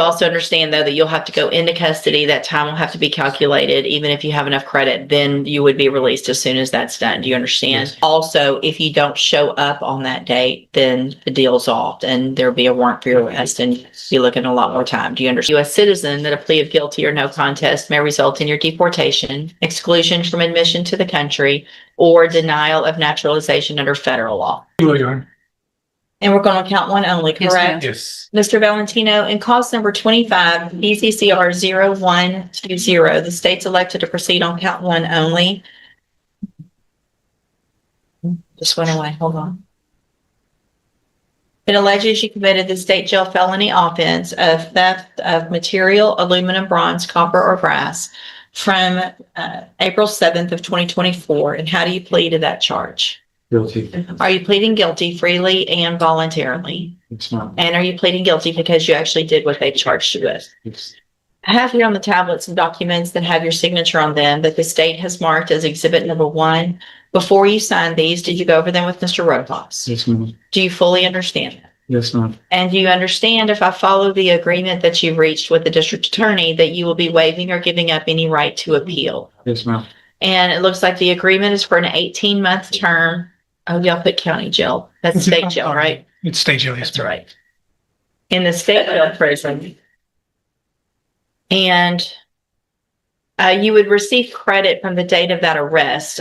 Also understand, though, that you'll have to go into custody. That time will have to be calculated. Even if you have enough credit, then you would be released as soon as that's done. Do you understand? Yes. Also, if you don't show up on that date, then the deal's off and there'll be a warrant for your arrest and you'll be looking a lot more time. Do you understand? U.S. citizen that a plea of guilty or no contest may result in your deportation, exclusion from admission to the country, or denial of naturalization under federal law. Your Honor. And we're going to count one only, Yes, ma'am. correct? Yes. Mr. Valentino, in cause number 25, BCCR 0120, the state's elected to proceed on count one only. Just went away. Hold on. It alleges you committed the state jail felony offense of theft of material, aluminum, bronze, copper, or brass from April 7th of 2024. And how do you plead to that charge? Guilty. Are you pleading guilty freely and voluntarily? It's not. And are you pleading guilty because you actually did what they charged you with? It's I have here on the tablet some documents that have your signature on them that the state has marked as exhibit number 1. Before you signed these, did you go over them with Mr. Rojas? yes, ma'am. Do you fully understand that? Yes, ma'am. And do you understand, if I follow the agreement that you've reached with the district attorney, that you will be waiving or giving up any right to appeal? Yes, ma'am. And it looks like the agreement is for an 18-month term. Oh, y'all put county jail. That's state jail, right? It's state jail. Yes, That's ma'am. right. In the state jail prison. And you would receive credit from the date of that arrest.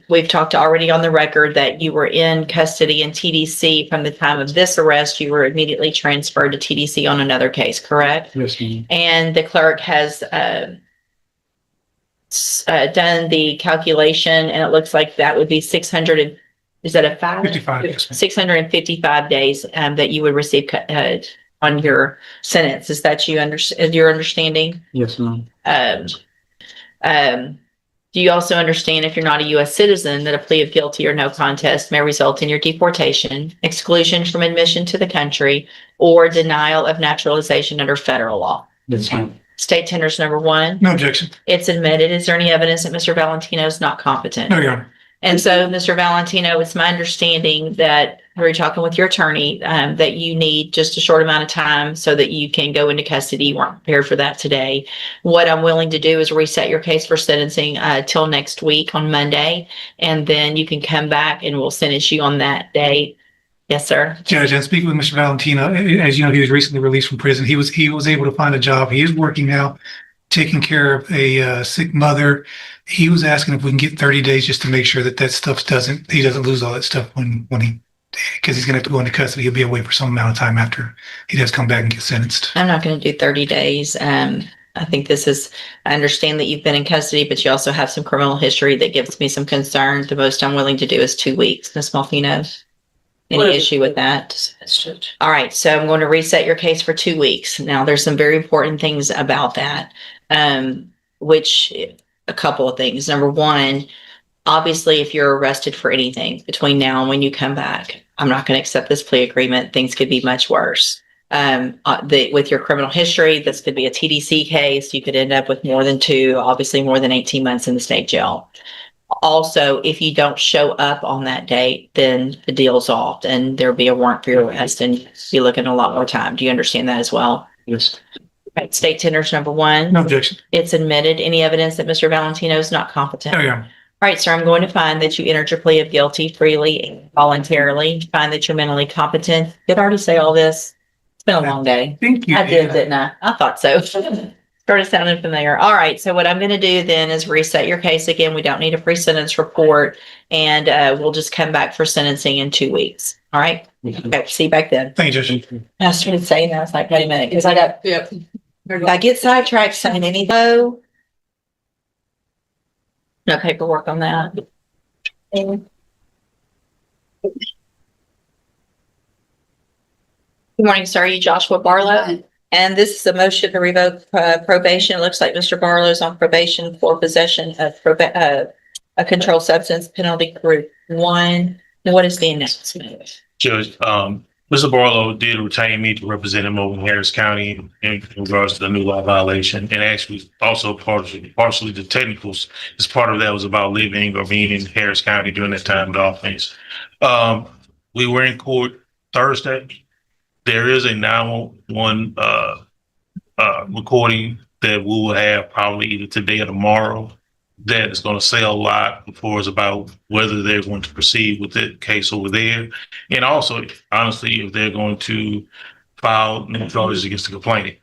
We've talked already on the record that you were in custody in TDC from the time of this arrest. You were immediately transferred to TDC on another case, correct? Yes, ma'am. And the clerk has done the calculation, and it looks like that would be 600. Is that a 55, yes, ma'am. 655 days that you would receive on your sentence. Is that your understanding? Yes, ma'am. Do you also understand, if you're not a U.S. citizen, that a plea of guilty or no contest may result in your deportation, exclusion from admission to the country, or denial of naturalization under federal law? Yes, ma'am. State tenders number 1. No objection. It's admitted. Is there any evidence that Mr. Valentino is not competent? No, Your Honor. And so, Mr. Valentino, it's my understanding that we're talking with your attorney, that you need just a short amount of time so that you can go into custody. You weren't prepared for that today. What I'm willing to do is reset your case for sentencing till next week on Monday, and then you can come back and we'll sentence you on that date. Yes, sir. Judge, and speaking with Mr. Valentino, as you know, he was recently released from prison. He was able to find a job. He is working now, taking care of a sick mother. He was asking if we can get 30 days just to make sure that stuff he doesn't lose all that stuff because he's going to have to go into custody. He'll be away for some amount of time after he does come back and get sentenced. I'm not going to do 30 days. I think I understand that you've been in custody, but you also have some criminal history that gives me some concern. The most I'm willing to do is 2 weeks. Ms. Malfino, any issue with that? All right. So I'm going to reset your case for 2 weeks. Now, there's some very important things about that, which a couple of things. Number 1, obviously, if you're arrested for anything between now and when you come back, I'm not going to accept this plea agreement. Things could be much worse. With your criminal history, this could be a TDC case. You could end up with more than 2, obviously more than 18 months in the state jail. Also, if you don't show up on that date, then the deal's off and there'll be a warrant for your arrest and you'll be looking at a lot more time. Do you understand that as well? Yes. Right. State tenders number 1. No objection. It's admitted. Any evidence that Mr. Valentino is not competent? No, Your Honor. All right, sir, I'm going to find that you entered your plea of guilty freely and voluntarily. Find that you're mentally competent. Did I already say all this? It's been a long day. Thank you. I did, didn't I? I thought so. Started sounding familiar. All right, so what I'm going to do then is reset your case again. We don't need a pre-sentence report, and we'll just come back for sentencing in 2 weeks. All right? Okay, see you back then. Thank you, Judge. I started saying that. I was like, wait a minute, because I got, if I get sidetracked saying anything, no paperwork on that. Good morning, sir. Are you Joshua Barlow? And this is a motion to revoke probation. It looks like Mr. Barlow's on probation for possession of a controlled substance, penalty group 1. What is the announcement? Judge, Mr. Barlow did retain me to represent him over in Harris County in regards to the new law violation, and actually also partially the technicals. As part of that was about living or being in Harris County during that time of the offense. We were in court Thursday. There is a 911 recording that we will have probably either today or tomorrow that is going to say a lot before it's about whether they're going to proceed with the case over there. And also, honestly, if they're going to file new charges against the complainant.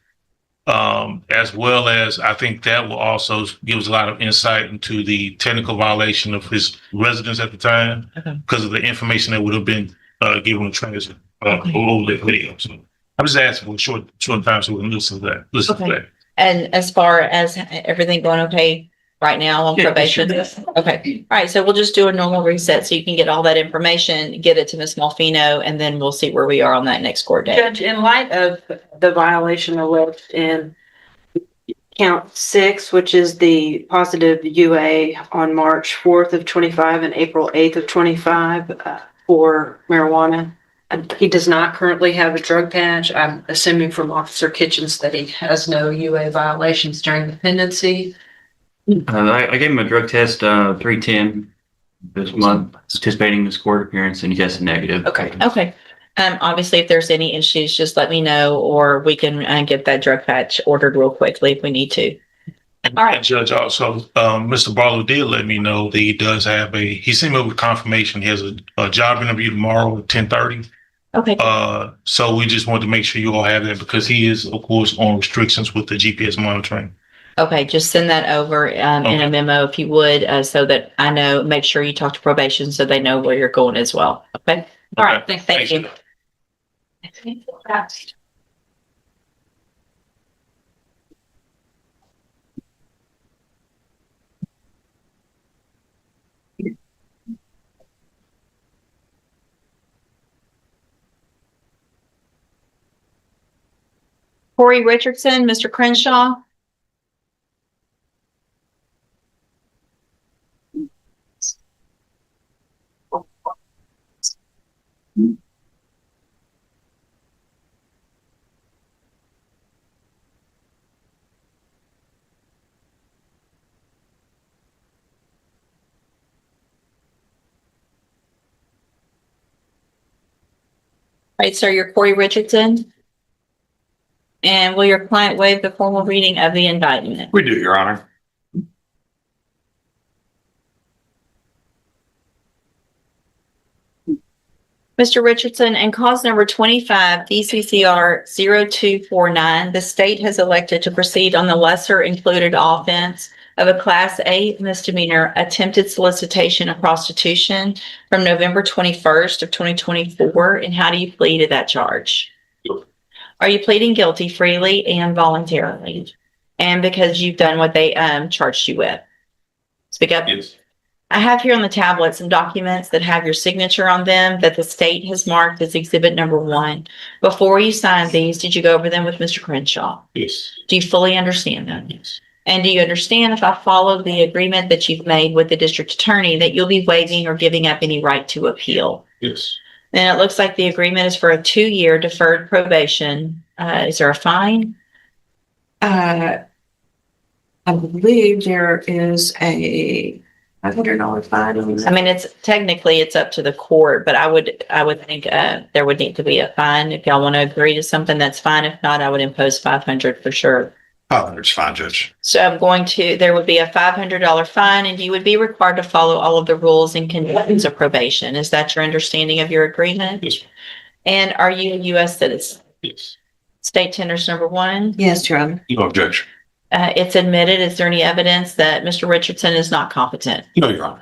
As well as I think that will also give us a lot of insight into the technical violation of his residence at the time because of the information that would have been given in transit over the video. So I'm just asking for a short time so we can listen to that. To that. And as far as everything going okay right now on probation? Okay. All right. So we'll just do a normal reset so you can get all that information, get it to Ms. Malfino, and then we'll see where we are on that next court date. Judge, in light of the violation alleged in count 6, which is the positive UA on March 4th of 25 and April 8th of 25 for marijuana, he does not currently have a drug patch. I'm assuming from Officer Kitchens that he has no UA violations during the pendency. I gave him a drug test, 310 this month, anticipating this court appearance, and he tested negative. Okay. Okay. Obviously, if there's any issues, just let me know, or we can get that drug patch ordered real quickly if we need to. All right. And Judge, also, Mr. Barlow did let me know that he does have he sent me with confirmation. He has a job interview tomorrow at 10:30. Okay. So we just wanted to make sure you all have that because he is, of course, on restrictions with the GPS monitoring. Okay, just send that over in a memo if you would, so that I know, make sure you talk to probation so they know where you're going as well. Okay? All right, thank you. Corey Richardson, Mr. Crenshaw. Right, sir, you're Corey Richardson. And will your client waive the formal reading of the indictment? We do, Your Honor. Mr. Richardson, in cause number 25, DCCR 0249, the state has elected to proceed on the lesser included offense of a Class A misdemeanor attempted solicitation of prostitution from November 21st of 2024. And how do you plead to that charge? Are you pleading guilty freely and voluntarily? And because you've done what they charged you with? Speak up. Yes. I have here on the tablet some documents that have your signature on them that the state has marked as exhibit number 1. Before you signed these, did you go over them with Mr. Crenshaw? Yes. Do you fully understand them? Yes. And do you understand, if I follow the agreement that you've made with the district attorney, that you'll be waiving or giving up any right to appeal? Yes. And it looks like the agreement is for a 2-year deferred probation. Is there a fine? I believe there is a $500 fine on I that. mean, it's up to the court, but I would think there would need to be a fine. If y'all want to agree to something, that's fine. If not, I would impose 500 for sure. 500's fine, Judge. So there would be a $500 fine, and you would be required to follow all of the rules and conditions of probation. Is that your understanding of your agreement? Yes. And are you a U.S. citizen? Yes. State tenders number 1. Yes, Your Honor. No objection. It's admitted. Is there any evidence that Mr. Richardson is not competent? No, Your Honor.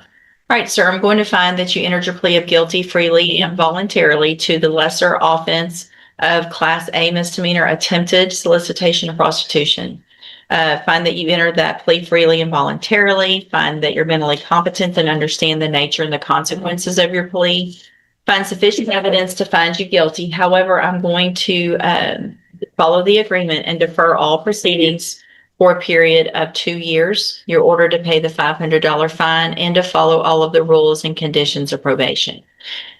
All right, sir, I'm going to find that you entered your plea of guilty freely and voluntarily to the lesser offense of Class A misdemeanor attempted solicitation of prostitution. Find that you entered that plea freely and voluntarily. Find that you're mentally competent and understand the nature and the consequences of your plea. Find sufficient evidence to find you guilty. However, I'm going to follow the agreement and defer all proceedings for a period of 2 years. You're ordered to pay the $500 fine and to follow all of the rules and conditions of probation.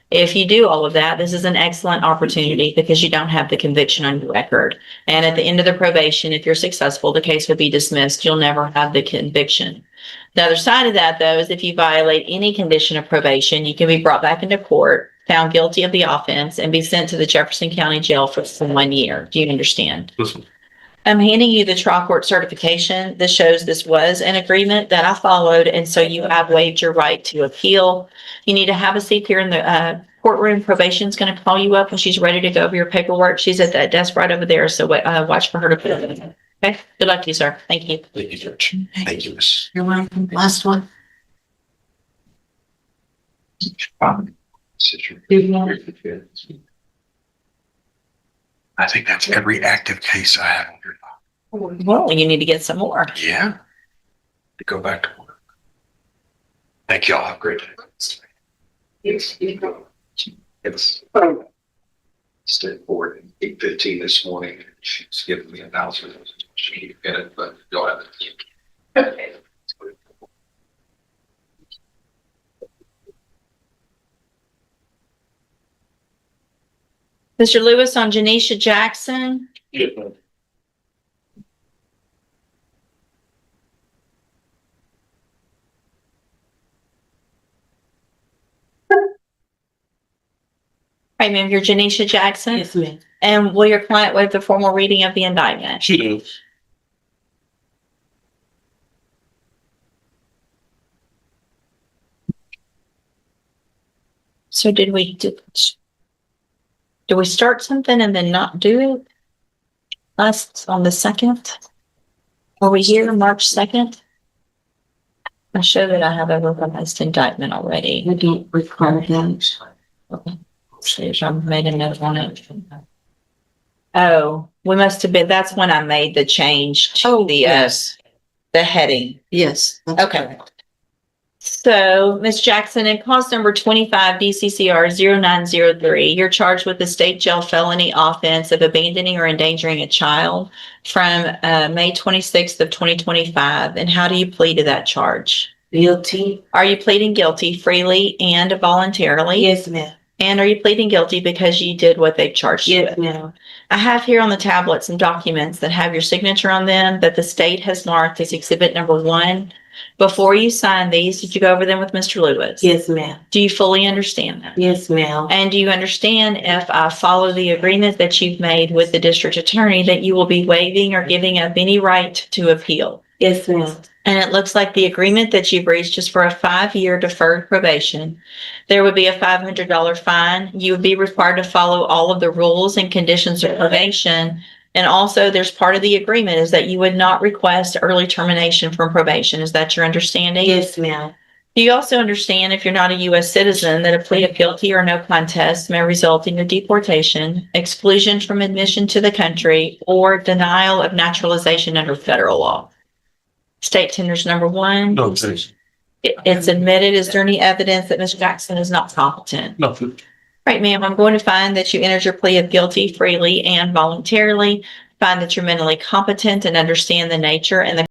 If you do all of that, this is an excellent opportunity because you don't have the conviction on your record. And at the end of the probation, if you're successful, the case would be dismissed. You'll never have the conviction. The other side of that, though, is if you violate any condition of probation, you can be brought back into court, found guilty of the offense, and be sent to the Jefferson County Jail for 1 year. Do you understand? Listen. I'm handing you the trial court certification that shows this was an agreement that I followed, and so you have waived your right to appeal. You need to have a seat here in the courtroom. Probation's going to call you up when she's ready to go over your paperwork. She's at that desk right over there, so watch for her to put it in. Okay, good luck to you, sir. Thank you. Thank you, Judge. Thank you, Miss. You're welcome. Last one. I think that's every active case I have on your file. Well, you need to get some more. Yeah. To go back to work. Thank y'all. Have a great day. It's stayed forward at 8:15 this morning. She's giving me an announcement. She can't get it, but you'll have it. Okay. Mr. Lewis on Janisha Jackson. Right, ma'am, you're Janisha Jackson? Yes, ma'am. And will your client waive the formal reading of the indictment? She does. So did we start something and then not do it? Last on the 2nd? Are we here March 2nd? I show that I have a revised indictment already. I don't require that. Okay. See if I made a note on it. Oh, we must have been, that's when I made the change to the heading. Yes. Okay. So, Ms. Jackson, in cause number 25 DCCR 0903, you're charged with the state jail felony offense of abandoning or endangering a child from May 26th of 2025. And how do you plead to that charge? Guilty. Are you pleading guilty freely and voluntarily? Yes, ma'am. And are you pleading guilty because you did what they've charged you Yes, with? ma'am. I have here on the tablet some documents that have your signature on them that the state has marked as exhibit number 1. Before you sign these, did you go over them with Mr. Lewis? Yes, ma'am. Do you fully understand that? Yes, ma'am. And do you understand if I follow the agreement that you've made with the district attorney that you will be waiving or giving up any right to appeal? Yes, ma'am. And it looks like the agreement that you've reached is for a 5-year deferred probation. There would be a $500 fine. You would be required to follow all of the rules and conditions of probation. And also there's part of the agreement is that you would not request early termination from probation. Is that your understanding? Yes, ma'am. Do you also understand if you're not a U.S. citizen that a plea of guilty or no contest may result in your deportation, exclusion from admission to the country, or denial of naturalization under federal law? State tenders number 1. No, objection. It's admitted. Is there any evidence that Ms. Jackson is not competent? No. Right, ma'am. I'm going to find that you entered your plea of guilty freely and voluntarily. Find that you're mentally competent and understand the nature and the